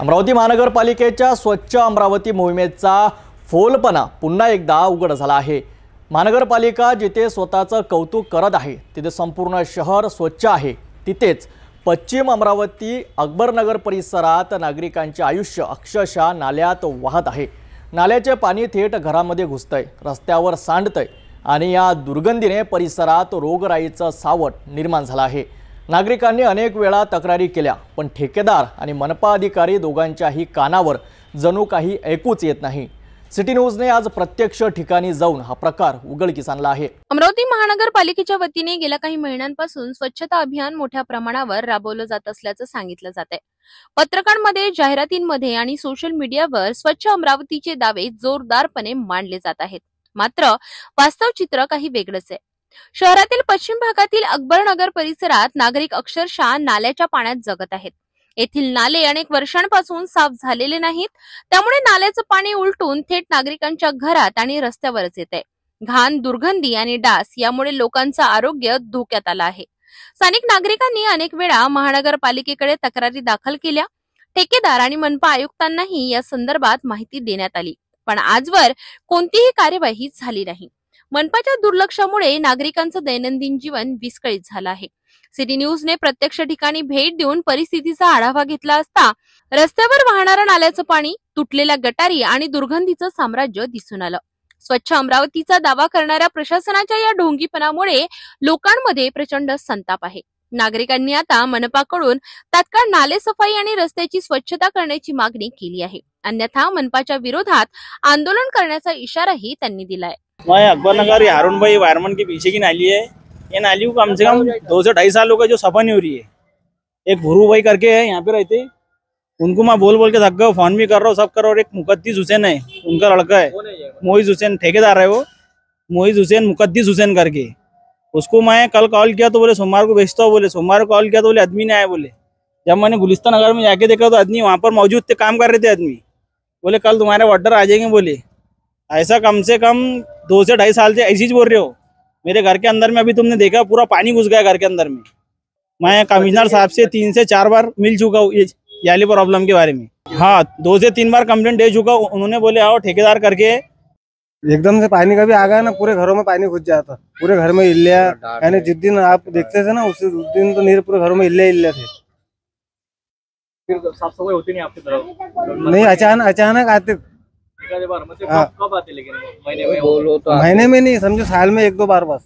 अमरावती महानगरपालिकेच्या स्वच्छ अमरावती मोहिमेचा फोलपणा पुन्हा एकदा उघड झाला आहे। महानगरपालिका जिथे स्वतःचं कौतुक करत आहे तिथे संपूर्ण शहर स्वच्छ आहे, तिथेच पश्चिम अमरावती अकबरनगर परिसरात नागरिकांचे आयुष्य अक्षरशः नाल्यात वाहत आहे। नाल्याचे पाणी थेट घरामध्ये घुसतंय, रस्त्यावर सांडतंय आणि या दुर्गंधीने परिसरात रोगराईचं सावट निर्माण झालं आहे। नागरिकांनी अनेक वेळा तक्रारी केल्या, पण ठेकेदार आणि मनपा अधिकारी दोघांच्याही कानावर जणू काही ऐकूच येत नाही। सिटी न्यूजने आज प्रत्यक्ष ठिकाणी जाऊन हा प्रकार उघडकीस आणला आहे। अमरावती महानगरपालिकेच्या वतीने गेल्या काही महिन्यांपासून स्वच्छता अभियान मोठ्या प्रमाणावर राबवलं जात असल्याचं सांगितलं जात आहे। पत्रकारांमध्ये, जाहिरातींमध्ये आणि सोशल मीडियावर स्वच्छ अमरावतीचे दावे जोरदारपणे मांडले जात आहेत, मात्र वास्तव चित्र काही वेगळंच आहे। शहरातील पश्चिम भागातील अकबरनगर परिसरात नागरिक अक्षरशः नाल्याच्या पाण्यात जगत आहेत। येथील नाले अनेक वर्षांपासून साफ झालेले नाहीत, त्यामुळे नाल्याचं पाणी उलटून थेट नागरिकांच्या घरात आणि रस्त्यावरच येत आहे। घाण, दुर्गंधी आणि डास यामुळे लोकांचं आरोग्य धोक्यात आलं आहे। स्थानिक नागरिकांनी अनेक वेळा महानगरपालिकेकडे तक्रारी दाखल केल्या। ठेकेदार आणि मनपा आयुक्तांनाही या संदर्भात माहिती देण्यात आली, पण आजवर कोणतीही कार्यवाही झाली नाही। मनपाच्या दुर्लक्षामुळे नागरिकांचं दैनंदिन जीवन विस्कळीत झालं आहे। सिटी न्यूजने प्रत्यक्ष ठिकाणी भेट देऊन परिस्थितीचा आढावा घेतला असता रस्त्यावर वाहणारं नाल्याचं पाणी, तुटलेल्या गटारी आणि दुर्गंधीचं साम्राज्य दिसून आलं। स्वच्छ अमरावतीचा दावा करणाऱ्या प्रशासनाच्या या ढोंगीपणामुळे लोकांमध्ये प्रचंड संताप आहे। नागरिकांनी आता मनपाकडून तात्काळ नाले सफाई आणि रस्त्याची स्वच्छता करण्याची मागणी केली आहे, अन्यथा मनपाच्या विरोधात आंदोलन करण्याचा इशाराही त्यांनी दिलाय। मैं अकबरनगर हारून भाई वायरमैन के पीछे की नाली है। ये नाली को कम से कम 2 से 2.5 साल हो गए जो सफा नहीं हो रही है। एक भुरू भाई करके है, यहाँ पे रहते, उनको मैं बोल के थक गया, फोन भी कर रहा हूँ, सब कर रहा हूँ। और एक मुकद्दिस हुसैन है, उनका लड़का है, मोइज हुसैन, ठेकेदार है वो, मोइज हुसैन, मुकद्दिस हुसैन करके। उसको मैं कल कॉल किया तो बोले सोमवार को भेजता हूँ, बोले सोमवार को कॉल किया तो बोले आदमी नहीं आया। बोले जब मैंने गुलिस्तान नगर में जाके देखा तो आदमी वहाँ पर मौजूद थे, काम कर रहे थे आदमी। बोले कल तुम्हारे ऑर्डर आ जाएंगे। बोले ऐसा कम से कम 2 से 2.5 साल से ऐसी ही बोल रहे हो। मेरे घर के अंदर में अभी तुमने देखा पूरा पानी घुस गया घर के अंदर में। मैं कमिश्नर साहब से 3 से 4 बार मिल चुका हूँ ये याली प्रॉब्लम के बारे में। हाँ, 2 से 3 बार कंप्लेंट दे चुका हूँ। उन्होंने बोले आओ ठेकेदार करके। एकदम से पानी कभी आ गया ना, पूरे घरों में पानी घुस जाता, पूरे घर में इल्लिया, यानी जिस दिन आप देखते थे ना उस दिन तो नहीं, पूरे घरों में इल्ले थे। फिर साफ सफाई होती नहीं आपकी तरफ? नहीं, अचानक आते। मतलब कब आते? लेकिन महीने में नहीं, समझो साल में 1-2 बार बस।